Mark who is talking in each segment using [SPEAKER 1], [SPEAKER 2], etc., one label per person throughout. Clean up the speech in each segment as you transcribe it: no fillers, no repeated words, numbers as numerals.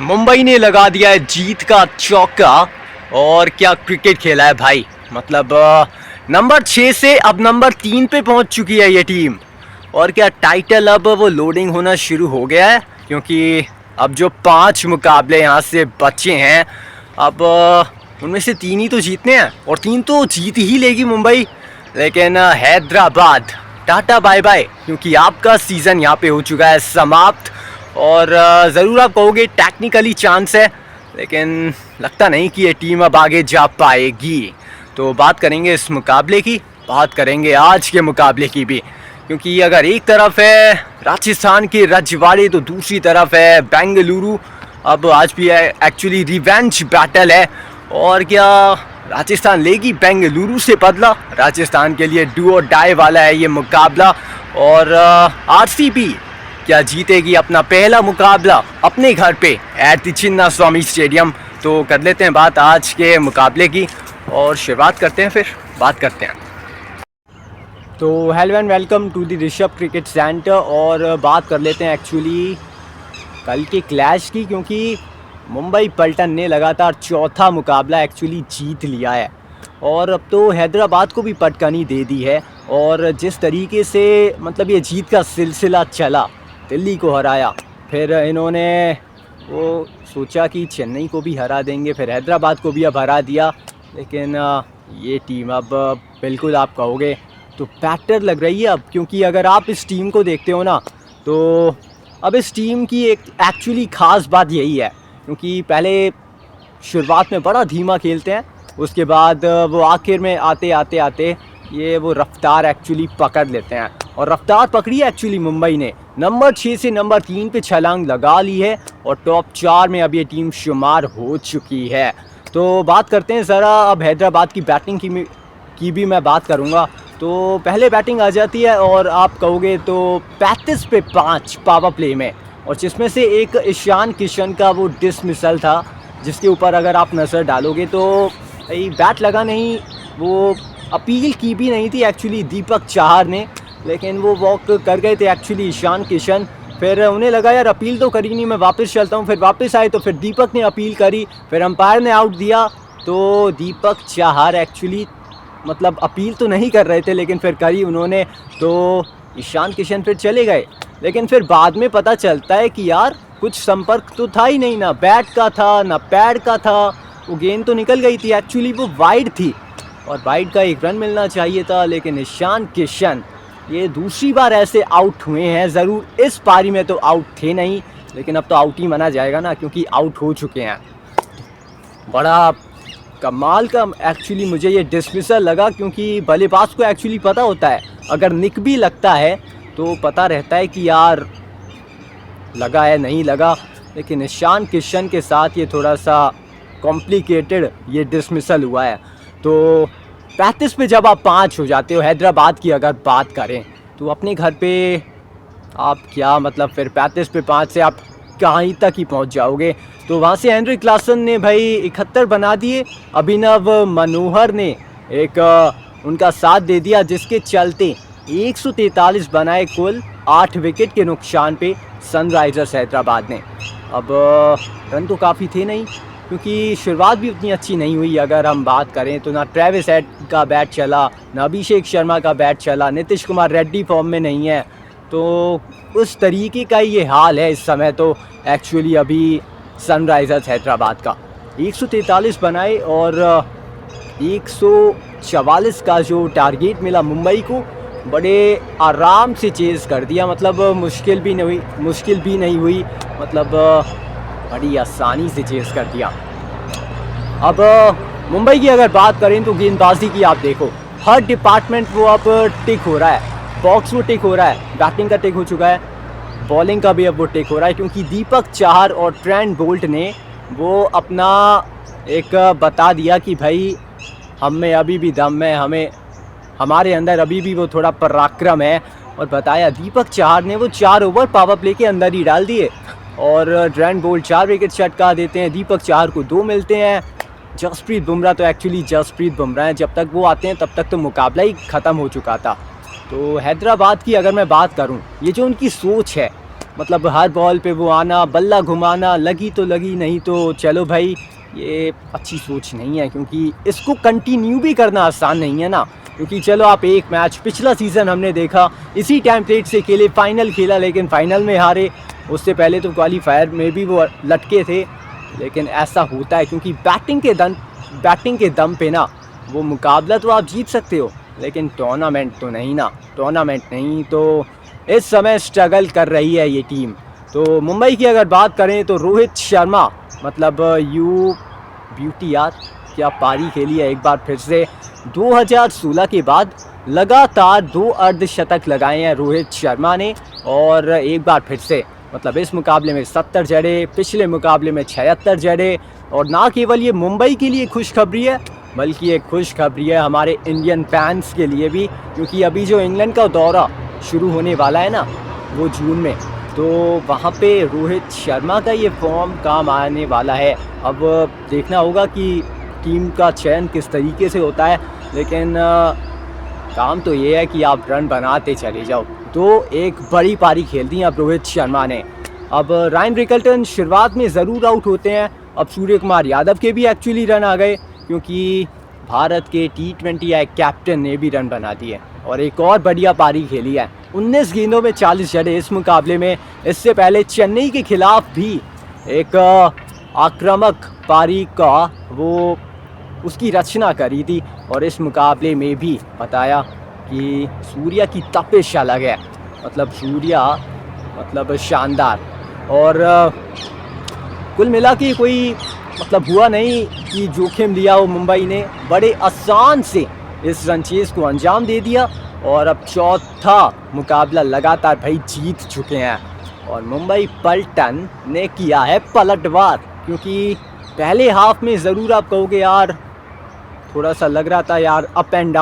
[SPEAKER 1] मुंबई ने लगा दिया है जीत का चौका। और क्या क्रिकेट खेला है भाई। मतलब नंबर 6 से अब नंबर 3 पे पहुंच चुकी है ये टीम। और क्या टाइटल अब वो लोडिंग होना शुरू हो गया है, क्योंकि अब जो 5 मुकाबले यहाँ से बचे हैं, अब उनमें से 3 ही तो जीतने हैं और 3 तो जीत ही लेगी मुंबई। लेकिन हैदराबाद टाटा बाय बाय, क्योंकि आपका सीज़न यहाँ पे हो चुका है समाप्त। और ज़रूर आप कहोगे टेक्निकली चांस है, लेकिन लगता नहीं कि ये टीम अब आगे जा पाएगी। तो बात करेंगे इस मुकाबले की, बात करेंगे आज के मुकाबले की भी, क्योंकि अगर एक तरफ है राजस्थान के रजवाड़े तो दूसरी तरफ है बेंगलुरु। अब आज भी एक्चुअली रिवेंज बैटल है। और क्या राजस्थान लेगी बेंगलुरु से बदला? राजस्थान के लिए डू और डाई वाला है ये मुकाबला। और आरसीबी क्या जीतेगी अपना पहला मुकाबला अपने घर पे at the Chinna Swami stadium? तो कर लेते हैं बात आज के मुकाबले की और शुरुआत करते हैं, फिर बात करते हैं। तो hello and welcome to the Rishabh cricket centre. और बात कर लेते हैं एक्चुअली कल के क्लैश की, क्योंकि मुंबई पल्टन ने लगातार चौथा मुकाबला एक्चुअली जीत लिया है और अब तो हैदराबाद को भी पटकनी दे दी है। और जिस तरीके से मतलब ये जीत का सिलसिला चला, दिल्ली को हराया, फिर इन्होंने वो सोचा कि चेन्नई को भी हरा देंगे, फिर हैदराबाद को भी अब हरा दिया। लेकिन ये टीम अब बिल्कुल आप कहोगे तो बेटर लग रही है अब, क्योंकि अगर आप इस टीम को देखते हो ना, तो अब इस टीम की एक एक्चुअली ख़ास बात यही है, क्योंकि पहले शुरुआत में बड़ा धीमा खेलते हैं, उसके बाद वो आखिर में आते आते आते ये वो रफ्तार एक्चुअली पकड़ लेते हैं। और रफ्तार पकड़ी है एक्चुअली मुंबई ने, नंबर 6 से नंबर 3 पे छलांग लगा ली है और टॉप 4 में अब ये टीम शुमार हो चुकी है। तो बात करते हैं ज़रा अब हैदराबाद की बैटिंग की भी मैं बात करूँगा। तो पहले बैटिंग आ जाती है और आप कहोगे तो 35 पे 5 पावर प्ले में, और जिसमें से एक ईशान किशन का वो डिसमिसल था, जिसके ऊपर अगर आप नज़र डालोगे तो बैट लगा नहीं, वो अपील की भी नहीं थी एक्चुअली दीपक चाहर ने, लेकिन वो वॉक कर गए थे एक्चुअली ईशान किशन। फिर उन्हें लगा यार अपील तो करी नहीं, मैं वापस चलता हूँ। फिर वापस आए तो फिर दीपक ने अपील करी, फिर अंपायर ने आउट दिया। तो दीपक चाहर एक्चुअली मतलब अपील तो नहीं कर रहे थे, लेकिन फिर करी उन्होंने, तो ईशान किशन फिर चले गए। लेकिन फिर बाद में पता चलता है कि यार कुछ संपर्क तो था ही नहीं, ना बैट का था ना पैड का था, वो गेंद तो निकल गई थी, एक्चुअली वो वाइड थी और वाइड का 1 रन मिलना चाहिए था। लेकिन ईशान किशन ये दूसरी बार ऐसे आउट हुए हैं, ज़रूर इस पारी में तो आउट थे नहीं, लेकिन अब तो आउट ही माना जाएगा ना, क्योंकि आउट हो चुके हैं। बड़ा कमाल का एक्चुअली मुझे ये डिसमिसल लगा, क्योंकि बल्लेबाज को एक्चुअली पता होता है अगर निक भी लगता है तो पता रहता है कि यार लगा है नहीं लगा। लेकिन ईशान किशन के साथ ये थोड़ा सा कॉम्प्लिकेटेड ये डिसमिसल हुआ है। तो 35 पे जब आप 5 हो जाते हो, हैदराबाद की अगर बात करें तो अपने घर पे आप क्या मतलब फिर 35 पे 5 से आप कहीं तक ही पहुंच जाओगे। तो वहाँ से हेनरी क्लासन ने भाई 71 बना दिए, अभिनव मनोहर ने एक उनका साथ दे दिया, जिसके चलते 143 बनाए कुल 8 विकेट के नुकसान पे सनराइजर्स हैदराबाद ने। अब रन तो काफ़ी थे नहीं, क्योंकि शुरुआत भी उतनी अच्छी नहीं हुई। अगर हम बात करें तो ना ट्रेविस हेड का बैट चला, ना अभिषेक शर्मा का बैट चला, नीतीश कुमार रेड्डी फॉर्म में नहीं है, तो उस तरीके का ये हाल है इस समय तो एक्चुअली अभी सनराइजर्स हैदराबाद का। 143 बनाए और 144 का जो टारगेट मिला मुंबई को, बड़े आराम से चेज़ कर दिया, मतलब मुश्किल भी नहीं हुई, मतलब बड़ी आसानी से चेज़ कर दिया। अब मुंबई की अगर बात करें तो गेंदबाजी की आप देखो, हर डिपार्टमेंट वो अब टिक हो रहा है, बॉक्स वो टिक हो रहा है, बैटिंग का टिक हो चुका है, बॉलिंग का भी अब वो टिक हो रहा है, क्योंकि दीपक चाहर और ट्रेंट बोल्ट ने वो अपना एक बता दिया कि भाई हम में अभी भी दम है, हमारे अंदर अभी भी वो थोड़ा पराक्रम है। और बताया दीपक चाहर ने वो 4 ओवर पावर प्ले के अंदर ही डाल दिए और ट्रेंट बोल्ट 4 विकेट चटका देते हैं, दीपक चाहर को 2 मिलते हैं। जसप्रीत बुमराह तो एक्चुअली जसप्रीत बुमराह हैं, जब तक वो आते हैं तब तक तो मुकाबला ही ख़त्म हो चुका था। तो हैदराबाद की अगर मैं बात करूं, ये जो उनकी सोच है मतलब हर बॉल पे वो आना, बल्ला घुमाना, लगी तो लगी, नहीं तो चलो भाई, ये अच्छी सोच नहीं है, क्योंकि इसको कंटिन्यू भी करना आसान नहीं है ना। क्योंकि चलो आप एक मैच पिछला सीज़न हमने देखा इसी टेम्पलेट से खेले, फाइनल खेला लेकिन फाइनल में हारे, उससे पहले तो क्वालीफायर में भी वो लटके थे। लेकिन ऐसा होता है क्योंकि बैटिंग के दम पे ना वो मुकाबला तो आप जीत सकते हो, लेकिन टूर्नामेंट तो नहीं ना। टूर्नामेंट नहीं तो इस समय स्ट्रगल कर रही है ये टीम। तो मुंबई की अगर बात करें तो रोहित शर्मा, मतलब यू ब्यूटी यार, क्या पारी खेली है एक बार फिर से। 2016 के बाद लगातार 2 अर्धशतक लगाए हैं रोहित शर्मा ने, और एक बार फिर से मतलब इस मुकाबले में 70 जड़े, पिछले मुकाबले में 76 जड़े। और ना केवल ये मुंबई के लिए खुशखबरी है, बल्कि एक खुशखबरी है हमारे इंडियन फैंस के लिए भी, क्योंकि अभी जो इंग्लैंड का दौरा शुरू होने वाला है ना, वो जून में, तो वहाँ पे रोहित शर्मा का ये फॉर्म काम आने वाला है। अब देखना होगा कि टीम का चयन किस तरीके से होता है, लेकिन काम तो ये है कि आप रन बनाते चले जाओ। तो एक बड़ी पारी खेल दी अब रोहित शर्मा ने। अब रायन रिकल्टन शुरुआत में ज़रूर आउट होते हैं, अब सूर्य कुमार यादव के भी एक्चुअली रन आ गए, क्योंकि भारत के T20 कैप्टन ने भी रन बना दिए और एक और बढ़िया पारी खेली है। 19 गेंदों में 40 जड़े इस मुकाबले में। इससे पहले चेन्नई के खिलाफ भी एक आक्रामक पारी का वो उसकी रचना करी थी, और इस मुकाबले में भी बताया कि सूर्या की तपिश अलग है, मतलब सूर्या मतलब शानदार। और कुल मिला के कोई मतलब हुआ नहीं कि जोखिम लिया हो मुंबई ने, बड़े आसान से इस रनचेज को अंजाम दे दिया, और अब चौथा मुकाबला लगातार भाई जीत चुके हैं। और मुंबई पलटन ने किया है पलटवार, क्योंकि पहले हाफ में ज़रूर आप कहोगे यार थोड़ा सा लग रहा था यार अप एंड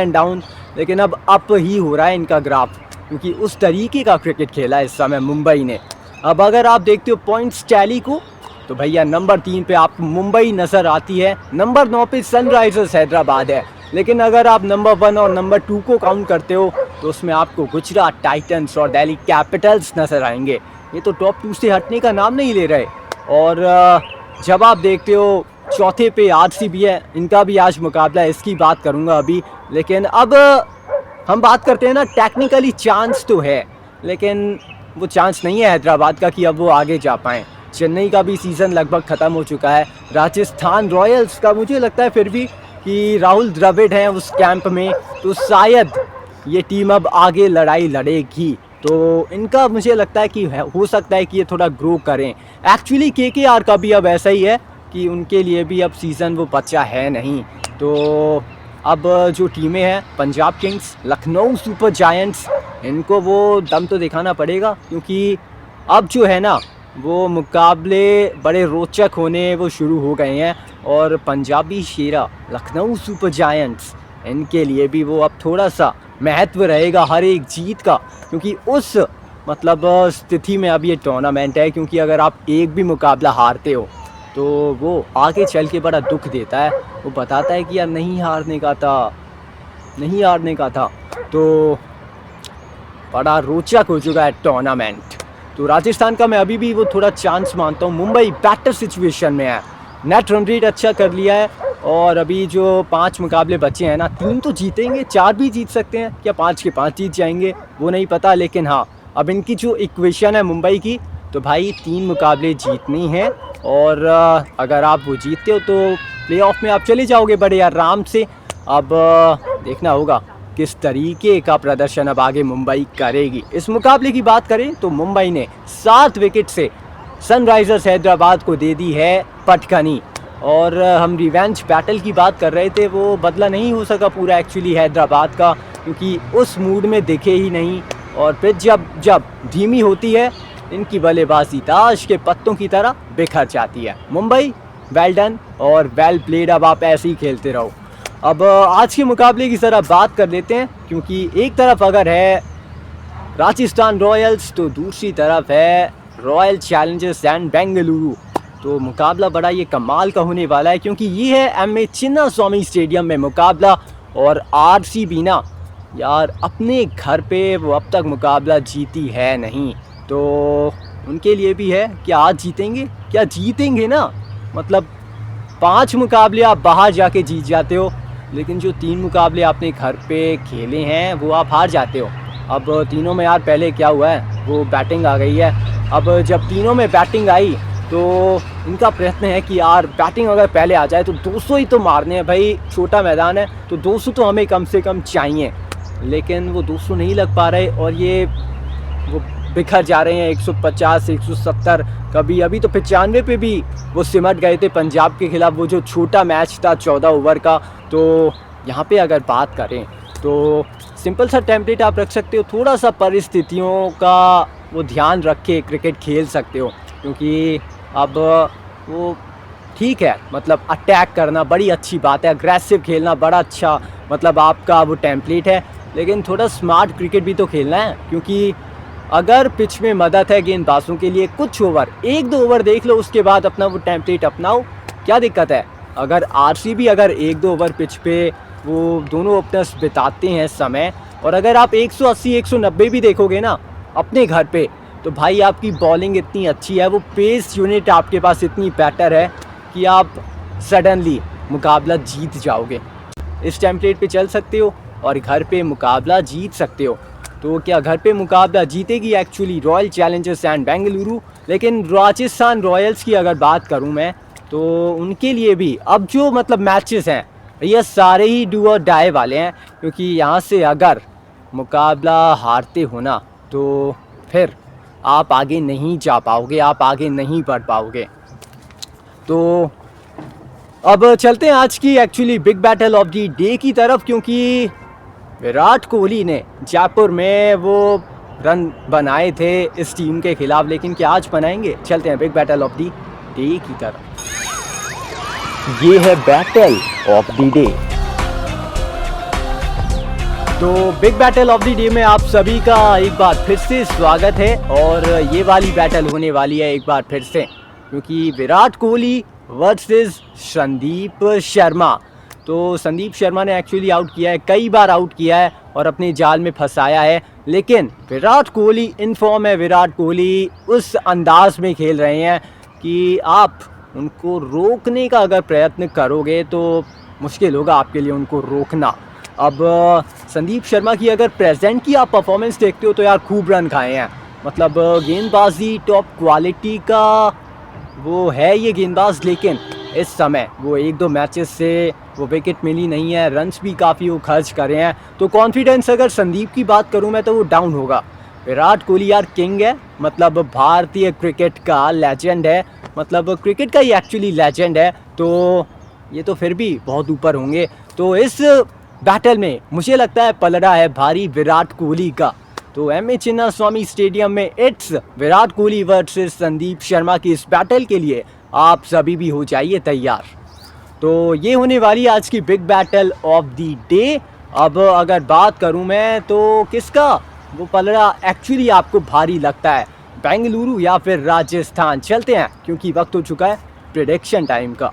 [SPEAKER 1] डाउन, लेकिन अब अप ही हो रहा है इनका ग्राफ, क्योंकि उस तरीके का क्रिकेट खेला है इस समय मुंबई ने। अब अगर आप देखते हो पॉइंट्स टैली को, तो भैया नंबर 3 पे आपको मुंबई नज़र आती है, नंबर 9 पे सनराइजर्स हैदराबाद है। लेकिन अगर आप नंबर 1 और नंबर 2 को काउंट करते हो, तो उसमें आपको गुजरात टाइटंस और दिल्ली कैपिटल्स नज़र आएंगे। ये तो टॉप 2 से हटने का नाम नहीं ले रहे। और जब आप देखते हो चौथे पे RCB है, इनका भी आज मुकाबला है, इसकी बात करूँगा अभी। लेकिन अब हम बात करते हैं ना, टेक्निकली चांस तो है, लेकिन वो चांस नहीं है हैदराबाद का कि अब वो आगे जा पाएँ। चेन्नई का भी सीज़न लगभग ख़त्म हो चुका है। राजस्थान रॉयल्स का मुझे लगता है फिर भी कि राहुल द्रविड़ हैं उस कैंप में, तो शायद ये टीम अब आगे लड़ाई लड़ेगी। तो इनका मुझे लगता है कि हो सकता है कि ये थोड़ा ग्रो करें। एक्चुअली KKR का भी अब ऐसा ही है कि उनके लिए भी अब सीज़न वो बचा है नहीं। तो अब जो टीमें हैं, Punjab Kings, Lucknow super giants, इनको वो दम तो दिखाना पड़ेगा, क्योंकि अब जो है ना वो मुकाबले बड़े रोचक होने वो शुरू हो गए हैं। और पंजाबी शेरा लखनऊ सुपर जायंट्स, इनके लिए भी वो अब थोड़ा सा महत्व रहेगा हर एक जीत का, क्योंकि उस मतलब स्थिति में अब ये टूर्नामेंट है। क्योंकि अगर आप एक भी मुकाबला हारते हो तो वो आगे चल के बड़ा दुख देता है, वो बताता है कि यार नहीं हारने का था। तो बड़ा रोचक हो चुका है टूर्नामेंट। तो राजस्थान का मैं अभी भी वो थोड़ा चांस मानता हूँ। मुंबई बेटर सिचुएशन में है, नेट रन रेट अच्छा कर लिया है, और अभी जो 5 मुकाबले बचे हैं ना, 3 तो जीतेंगे, 4 भी जीत सकते हैं, क्या 5 के 5 जीत जाएंगे वो नहीं पता। लेकिन हाँ, अब इनकी जो इक्वेशन है मुंबई की, तो भाई 3 मुकाबले जीतनी है, और अगर आप वो जीतते हो तो प्लेऑफ में आप चले जाओगे बड़े आराम से। अब देखना होगा किस तरीके का प्रदर्शन अब आगे मुंबई करेगी। इस मुकाबले की बात करें तो मुंबई ने 7 विकेट से सनराइजर्स हैदराबाद को दे दी है पटकनी। और हम रिवेंज बैटल की बात कर रहे थे, वो बदला नहीं हो सका पूरा एक्चुअली हैदराबाद का, क्योंकि उस मूड में दिखे ही नहीं। और फिर जब धीमी होती है, इनकी बल्लेबाजी ताश के पत्तों की तरह बिखर जाती है। मुंबई वेल डन और वेल प्लेड, अब आप ऐसे ही खेलते रहो। अब आज के मुकाबले की ज़रा बात कर लेते हैं, क्योंकि एक तरफ अगर है राजस्थान रॉयल्स, तो दूसरी तरफ है रॉयल चैलेंजर्स एंड बेंगलुरु। तो मुकाबला बड़ा ये कमाल का होने वाला है, क्योंकि ये है MA चिन्नास्वामी स्टेडियम में मुकाबला। और RCB ना यार अपने घर पे वो अब तक मुकाबला जीती है नहीं, तो उनके लिए भी है कि आज जीतेंगे, क्या जीतेंगे ना। मतलब 5 मुकाबले आप बाहर जाके जीत जाते हो, लेकिन जो 3 मुकाबले आपने घर पे खेले हैं वो आप हार जाते हो। अब तीनों में यार पहले क्या हुआ है, वो बैटिंग आ गई है। अब जब तीनों में बैटिंग आई तो इनका प्रयत्न है कि यार बैटिंग अगर पहले आ जाए तो 200 ही तो मारने हैं भाई, छोटा मैदान है तो 200 तो हमें कम से कम चाहिए। लेकिन वो 200 नहीं लग पा रहे और ये वो बिखर जा रहे हैं 150 170, कभी अभी तो 95 पे भी वो सिमट गए थे पंजाब के खिलाफ, वो जो छोटा मैच था 14 ओवर का। तो यहाँ पे अगर बात करें तो सिंपल सा टेम्पलेट आप रख सकते हो, थोड़ा सा परिस्थितियों का वो ध्यान रख के क्रिकेट खेल सकते हो, क्योंकि अब वो ठीक है, मतलब अटैक करना बड़ी अच्छी बात है, अग्रेसिव खेलना बड़ा अच्छा मतलब आपका वो टेम्पलेट है, लेकिन थोड़ा स्मार्ट क्रिकेट भी तो खेलना है। क्योंकि अगर पिच में मदद है गेंदबाजों के लिए, कुछ ओवर 1-2 ओवर देख लो, उसके बाद अपना वो टेम्पलेट अपनाओ, क्या दिक्कत है। अगर आरसीबी अगर 1-2 ओवर पिच पे वो दोनों ओपनर्स बिताते हैं समय, और अगर आप 180 190 भी देखोगे ना अपने घर पे, तो भाई आपकी बॉलिंग इतनी अच्छी है, वो पेस यूनिट आपके पास इतनी बेटर है कि आप सडनली मुकाबला जीत जाओगे। इस टेम्पलेट पे चल सकते हो और घर पे मुकाबला जीत सकते हो। तो क्या घर पे मुकाबला जीतेगी actually royal Challengers and Bengaluru. लेकिन राजस्थान रॉयल्स की अगर बात करूं मैं, तो उनके लिए भी अब जो मतलब मैचेस हैं ये सारे ही डू और डाई वाले हैं, क्योंकि यहाँ से अगर मुकाबला हारते हो ना तो फिर आप आगे नहीं जा पाओगे, आप आगे नहीं बढ़ पाओगे। तो अब चलते हैं आज की actually big battle of the day की तरफ, क्योंकि विराट कोहली ने जयपुर में वो रन बनाए थे इस टीम के खिलाफ, लेकिन क्या आज बनाएंगे। चलते हैं big battle of the day की तरफ। ये है बैटल ऑफ दी डे। तो big battle of the day में आप सभी का एक बार फिर से स्वागत है, और ये वाली बैटल होने वाली है एक बार फिर से, क्योंकि विराट कोहली वर्सेस संदीप शर्मा। तो संदीप शर्मा ने एक्चुअली आउट किया है, कई बार आउट किया है और अपने जाल में फंसाया है, लेकिन विराट कोहली इन फॉर्म है, विराट कोहली उस अंदाज में खेल रहे हैं कि आप उनको रोकने का अगर प्रयत्न करोगे तो मुश्किल होगा आपके लिए उनको रोकना। अब संदीप शर्मा की अगर प्रेजेंट की आप परफॉर्मेंस देखते हो तो यार खूब रन खाए हैं, मतलब गेंदबाजी टॉप क्वालिटी का वो है ये गेंदबाज, लेकिन इस समय वो 1-2 मैचेस से वो विकेट मिली नहीं है, रन्स भी काफ़ी वो खर्च कर रहे हैं। तो कॉन्फिडेंस अगर संदीप की बात करूं मैं तो वो डाउन होगा। विराट कोहली यार किंग है, मतलब भारतीय क्रिकेट का लेजेंड है, मतलब क्रिकेट का ही एक्चुअली लेजेंड है, तो ये तो फिर भी बहुत ऊपर होंगे। तो इस बैटल में मुझे लगता है पलड़ा है भारी विराट कोहली का। तो एम.ए. चिन्नास्वामी स्टेडियम में इट्स विराट कोहली वर्सेस संदीप शर्मा की इस बैटल के लिए आप सभी भी हो जाइए तैयार। तो ये होने वाली आज की big battle of the day. अब अगर बात करूं मैं तो किसका वो पलड़ा एक्चुअली आपको भारी लगता है, बेंगलुरु या फिर राजस्थान। चलते हैं क्योंकि वक्त हो चुका है प्रेडिक्शन टाइम का।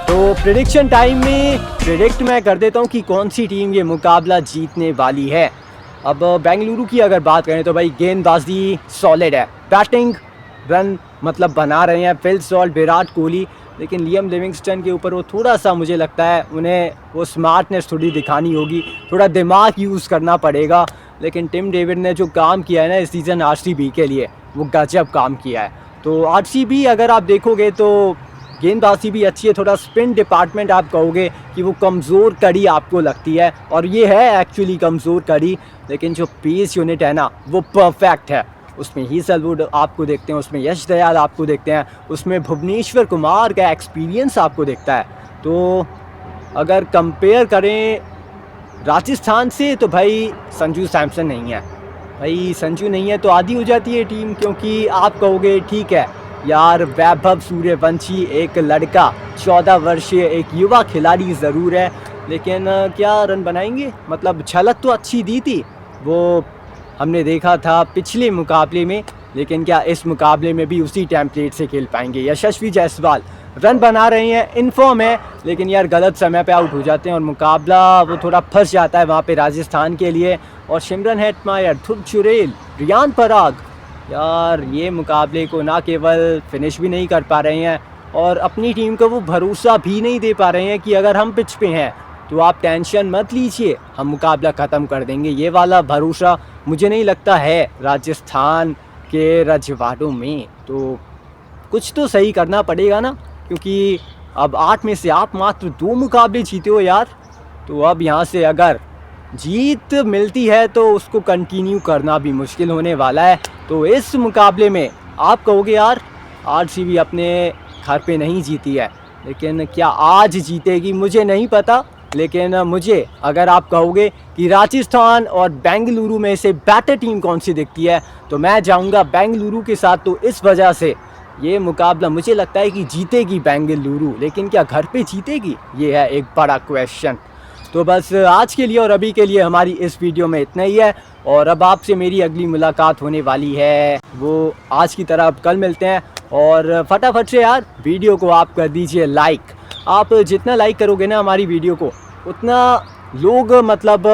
[SPEAKER 1] तो प्रेडिक्शन टाइम में प्रेडिक्ट मैं कर देता हूं कि कौन सी टीम ये मुकाबला जीतने वाली है। अब बेंगलुरु की अगर बात करें तो भाई गेंदबाजी सॉलिड है, बैटिंग रन मतलब बना रहे हैं फिल सॉल्ट विराट कोहली, लेकिन लियम लिविंगस्टन के ऊपर वो थोड़ा सा मुझे लगता है उन्हें वो स्मार्टनेस थोड़ी दिखानी होगी, थोड़ा दिमाग यूज़ करना पड़ेगा। लेकिन टिम डेविड ने जो काम किया है ना इस सीज़न आरसीबी के लिए, वो गजब काम किया है। तो आरसीबी अगर आप देखोगे तो गेंदबाजी भी अच्छी है, थोड़ा स्पिन डिपार्टमेंट आप कहोगे कि वो कमज़ोर कड़ी आपको लगती है, और ये है एक्चुअली कमज़ोर कड़ी, लेकिन जो पेस यूनिट है ना वो परफेक्ट है। उसमें हीजलवुड आपको देखते हैं, उसमें यश दयाल आपको देखते हैं, उसमें भुवनेश्वर कुमार का एक्सपीरियंस आपको दिखता है। तो अगर कंपेयर करें राजस्थान से तो भाई संजू सैमसन नहीं है, भाई संजू नहीं है तो आधी हो जाती है टीम, क्योंकि आप कहोगे ठीक है यार वैभव सूर्यवंशी एक लड़का 14 वर्षीय एक युवा खिलाड़ी ज़रूर है, लेकिन क्या रन बनाएंगे, मतलब झलक तो अच्छी दी थी, वो हमने देखा था पिछले मुकाबले में लेकिन क्या इस मुकाबले में भी उसी टेम्पलेट से खेल पाएंगे? यशस्वी जायसवाल रन बना रहे हैं, इनफॉर्म है, लेकिन यार गलत समय पे आउट हो जाते हैं और मुकाबला वो थोड़ा फंस जाता है वहाँ पे राजस्थान के लिए। और सिमरन हेटमायर, ध्रुव चुरेल, रियान पराग, यार ये मुकाबले को ना केवल फिनिश भी नहीं कर पा रहे हैं और अपनी टीम को वो भरोसा भी नहीं दे पा रहे हैं कि अगर हम पिच पे हैं तो आप टेंशन मत लीजिए, हम मुकाबला ख़त्म कर देंगे। ये वाला भरोसा मुझे नहीं लगता है राजस्थान के रजवाड़ों में। तो कुछ तो सही करना पड़ेगा ना, क्योंकि अब 8 में से आप मात्र 2 मुकाबले जीते हो यार। तो अब यहाँ से अगर जीत मिलती है तो उसको कंटिन्यू करना भी मुश्किल होने वाला है। तो इस मुकाबले में आप कहोगे यार आरसीबी अपने घर पे नहीं जीती है, लेकिन क्या आज जीतेगी मुझे नहीं पता। लेकिन मुझे अगर आप कहोगे कि राजस्थान और बेंगलुरु में से बेटर टीम कौन सी दिखती है, तो मैं जाऊंगा बेंगलुरु के साथ। तो इस वजह से ये मुकाबला मुझे लगता है कि जीतेगी बेंगलुरु, लेकिन क्या घर पे जीतेगी, ये है एक बड़ा क्वेश्चन। तो बस आज के लिए और अभी के लिए हमारी इस वीडियो में इतना ही है, और अब आपसे मेरी अगली मुलाकात होने वाली है वो आज की तरह अब कल मिलते हैं। और फटाफट से यार वीडियो को आप कर दीजिए लाइक। आप जितना लाइक करोगे ना हमारी वीडियो को, उतना लोग मतलब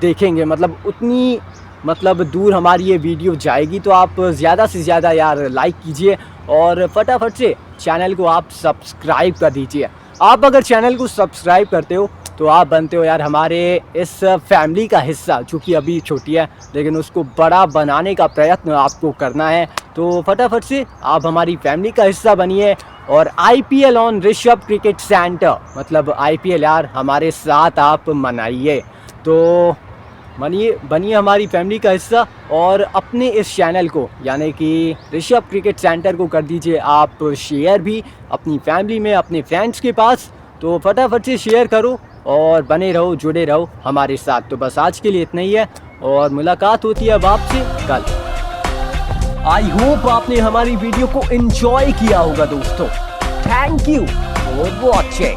[SPEAKER 1] देखेंगे, मतलब उतनी मतलब दूर हमारी ये वीडियो जाएगी। तो आप ज़्यादा से ज़्यादा यार लाइक कीजिए और फटाफट से चैनल को आप सब्सक्राइब कर दीजिए। आप अगर चैनल को सब्सक्राइब करते हो तो आप बनते हो यार हमारे इस फैमिली का हिस्सा, जो कि अभी छोटी है लेकिन उसको बड़ा बनाने का प्रयत्न आपको करना है। तो फटाफट से आप हमारी फैमिली का हिस्सा बनिए और IPL on Rishabh cricket centre, मतलब IPL यार हमारे साथ आप मनाइए। तो बनिए हमारी फैमिली का हिस्सा और अपने इस चैनल को यानी कि ऋषभ क्रिकेट सेंटर को कर दीजिए आप शेयर भी अपनी फैमिली में, अपने फ्रेंड्स के पास। तो फटाफट से शेयर करो और बने रहो, जुड़े रहो हमारे साथ। तो बस आज के लिए इतना ही है और मुलाकात होती है अब आपसे कल। आई होप आपने हमारी वीडियो को एंजॉय किया होगा दोस्तों। Thank you for watching.